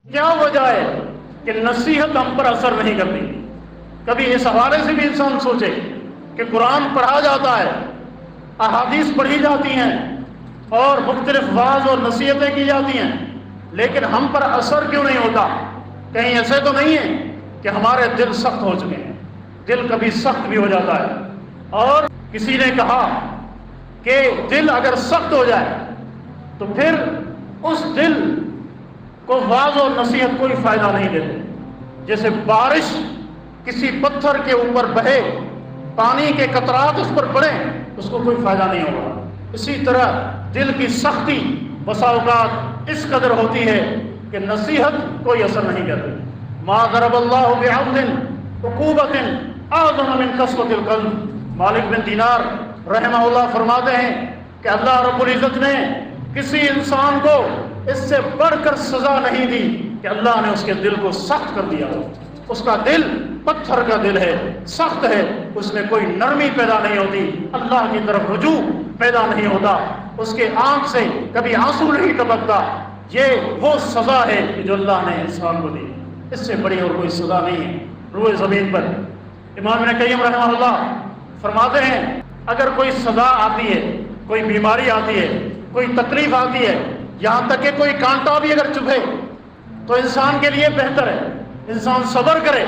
کیا وجہ ہے کہ نصیحت ہم پر اثر نہیں کرتی؟ کبھی اس حوالے سے بھی انسان سوچے کہ قرآن پڑھا جاتا ہے، احادیث پڑھی جاتی ہیں اور مختلف وعظ اور نصیحتیں کی جاتی ہیں، لیکن ہم پر اثر کیوں نہیں ہوتا؟ کہیں ایسے تو نہیں ہے کہ ہمارے دل سخت ہو چکے ہیں؟ دل کبھی سخت بھی ہو جاتا ہے، اور کسی نے کہا کہ دل اگر سخت ہو جائے تو پھر اس دل کو وعظ اور نصیحت کوئی فائدہ نہیں دیتے۔ جیسے بارش کسی پتھر کے اوپر بہے، پانی کے قطرات اس پر پڑیں، اس کو کوئی فائدہ نہیں ہوگا۔ اسی طرح دل کی سختی بسا اوقات اس قدر ہوتی ہے کہ نصیحت کوئی اثر نہیں کرتی۔ ما ضرب اللہ بعبد عقوبۃ اعظم من قسوۃ القلب، مالک بن دینار رحمہ اللہ فرماتے ہیں کہ اللہ رب العزت نے کسی انسان کو اس سے بڑھ کر سزا نہیں دی کہ اللہ نے اس کے دل کو سخت کر دیا ہو۔ اس کا دل پتھر کا دل ہے، سخت ہے، اس میں کوئی نرمی پیدا نہیں ہوتی، اللہ کی طرف رجوع پیدا نہیں ہوتا، اس کے آنکھ سے کبھی آنسو نہیں ٹپکتا۔ یہ وہ سزا ہے جو اللہ نے انسان کو دی، اس سے بڑی اور کوئی سزا نہیں ہے روئے زمین پر۔ امام ابن قیم رحمہ اللہ فرماتے ہیں اگر کوئی سزا آتی ہے، کوئی بیماری آتی ہے، کوئی تکلیف آتی ہے، یہاں تک کہ کوئی کانٹا بھی اگر چبھے تو انسان کے لیے بہتر ہے، انسان صبر کرے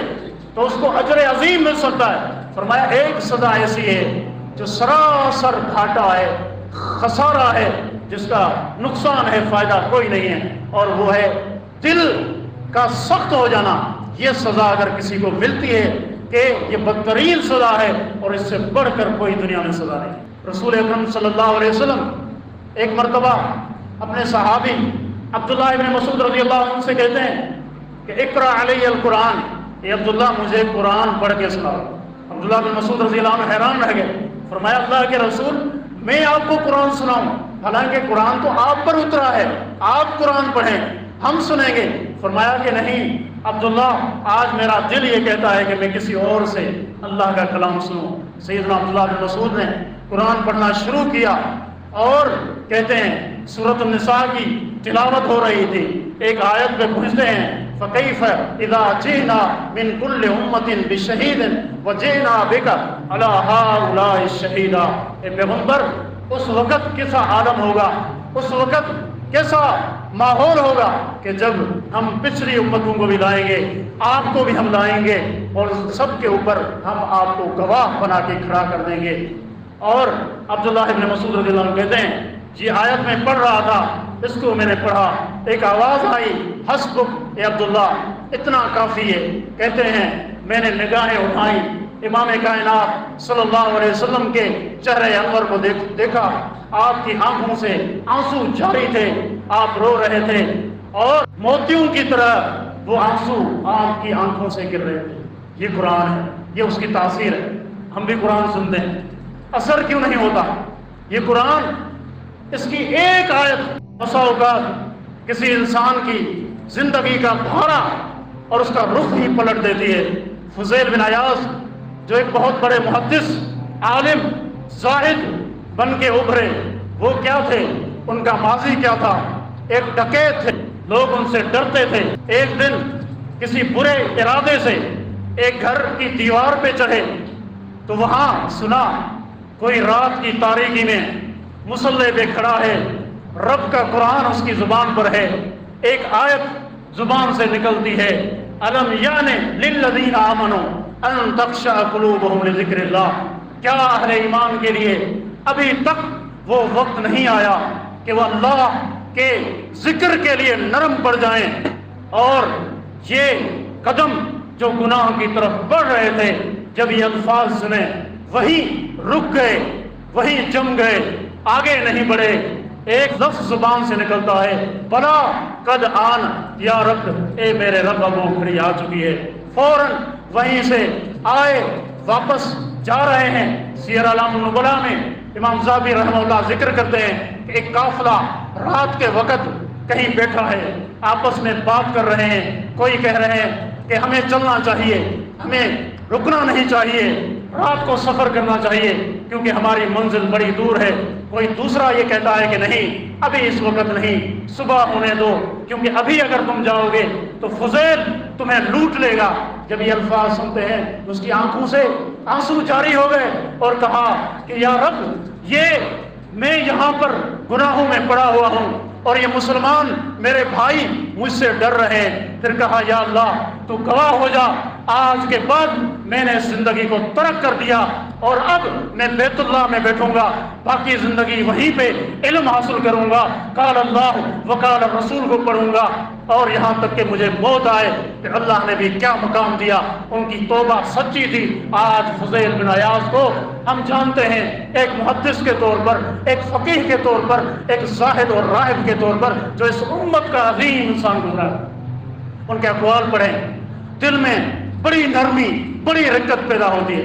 تو اس کو اجر عظیم مل سکتا ہے۔ فرمایا ایک سزا ایسی ہے جو سراسر گھاٹا ہے، خسارہ ہے، جس کا نقصان ہے، فائدہ کوئی نہیں ہے، اور وہ ہے دل کا سخت ہو جانا۔ یہ سزا اگر کسی کو ملتی ہے کہ یہ بدترین سزا ہے، اور اس سے بڑھ کر کوئی دنیا میں سزا نہیں۔ رسول اکرم صلی اللہ علیہ وسلم ایک مرتبہ اپنے صحابی عبداللہ ابن مسعود رضی اللہ عنہ سے کہتے ہیں کہ اقرأ علی القرآن، اے عبداللہ مجھے قرآن پڑھ کے سناؤ۔ عبداللہ بن مسعود رضی اللہ عنہ حیران رہ گئے، فرمایا اللہ کے رسول میں آپ کو قرآن سناؤں؟ حالانکہ قرآن تو آپ پر اترا ہے، آپ قرآن پڑھیں، ہم سنیں گے۔ فرمایا کہ نہیں عبداللہ، آج میرا دل یہ کہتا ہے کہ میں کسی اور سے اللہ کا کلام سنوں۔ سیدنا عبداللہ بن مسعود نے قرآن پڑھنا شروع کیا، اور کہتے ہیں سورۃ النساء کی تلاوت ہو رہی تھی، ایک آیت پہ پہنچتے ہیں فَكَيْفَ إِذَا جِئْنَا مِنْ كُلِّ أُمَّةٍ بِشَهِيدٍ وَجِئْنَا بِكَ عَلَى هَؤُلَاءِ شَهِيدًا۔ اے پیغمبر، اس وقت کیسا عالم ہوگا، اس وقت کیسا ماحول ہوگا کہ جب ہم پچھلی امتوں کو بھی لائیں گے، آپ کو بھی ہم لائیں گے، اور سب کے اوپر ہم آپ کو گواہ بنا کے کھڑا کر دیں گے۔ اور عبداللہ ابن مسعود رضی اللہ عنہ کہتے ہیں یہ آیت میں پڑھ رہا تھا، اس کو میں نے پڑھا، ایک آواز آئی حسبک اے عبداللہ، اتنا کافی ہے۔ کہتے ہیں میں نے نگاہیں اٹھائیں، امام کائنات صلی اللہ علیہ وسلم کے چہرے انور کو دیکھا، آپ کی آنکھوں سے آنسو جاری تھے، آپ رو رہے تھے، اور موتیوں کی طرح وہ آنسو آپ کی آنکھوں سے گر رہے تھے۔ یہ قرآن ہے، یہ اس کی تاثیر ہے۔ ہم بھی قرآن سنتے ہیں، اثر کیوں نہیں ہوتا؟ یہ قرآن، اس کی ایک آیت بسا اوقات کسی انسان کی زندگی کا دھارا اور اس کا رخ ہی پلٹ دیتی ہے۔ فضیل بن عیاض جو ایک بہت بڑے محدث، عالم، زاہد بن کے ابھرے، وہ کیا تھے؟ ان کا ماضی کیا تھا؟ ایک ڈکیت تھے، لوگ ان سے ڈرتے تھے۔ ایک دن کسی برے ارادے سے ایک گھر کی دیوار پہ چڑھے تو وہاں سنا کوئی رات کی تاریکی میں مصلی پہ کھڑا ہے، رب کا قرآن اس کی زبان پر ہے، ایک آیت زبان سے نکلتی ہے، الم یعن للذین آمنوا ان تخشع قلوبہم لذکر اللہ۔ کیا اہل ایمان کے لیے ابھی تک وہ وقت نہیں آیا کہ وہ اللہ کے ذکر کے لیے نرم پڑ جائیں، اور یہ قدم جو گناہ کی طرف بڑھ رہے تھے، جب یہ الفاظ سنے وہی رک گئے، وہی جم گئے، آگے نہیں بڑھے۔ ایک لفظ زبان سے نکلتا ہے، بلا قد آن یا رب، اے میرے رب اب وہ گھڑی آ چکی ہے۔ فوراً وہیں سے آئے، واپس جا رہے ہیں۔ سیر اعلام النبلاء میں امام ذہبی رحمہ اللہ ذکر کرتے ہیں کہ ایک قافلہ رات کے وقت کہیں بیٹھا ہے، آپس میں بات کر رہے ہیں، کوئی کہہ رہے ہیں کہ ہمیں چلنا چاہیے، ہمیں رکنا نہیں چاہیے، رات کو سفر کرنا چاہیے کیونکہ ہماری منزل بڑی دور ہے۔ کوئی دوسرا یہ کہتا ہے کہ نہیں ابھی اس وقت نہیں، صبح ہونے دو، کیونکہ ابھی اگر تم جاؤ گے تو فضیل تمہیں لوٹ لے گا۔ جب یہ الفاظ سنتے ہیں اس کی آنکھوں سے آنسو جاری ہو گئے اور کہا کہ یا رب، یہ میں یہاں پر گناہوں میں پڑا ہوا ہوں اور یہ مسلمان میرے بھائی مجھ سے ڈر رہے ہیں۔ پھر کہا یا اللہ تو گواہ ہو جا، آج کے بعد میں نے زندگی کو ترک کر دیا اور اب میں بیت اللہ میں بیٹھوں گا، باقی زندگی وہیں پہ علم حاصل کروں گا، قال اللہ وقال الرسول کو پڑھوں گا، اور یہاں تک کہ مجھے موت آئے۔ کہ اللہ نے بھی کیا مقام دیا، ان کی توبہ سچی تھی۔ آج فضیل بن عیاض کو ہم جانتے ہیں ایک محدث کے طور پر، ایک فقیہ کے طور پر، ایک زاہد اور راہب کے طور پر، جو اس امت کا عظیم انسان گزرا۔ ان کے اقوال پڑھیں، دل میں بڑی نرمی، بڑی رقت پیدا ہوتی ہے۔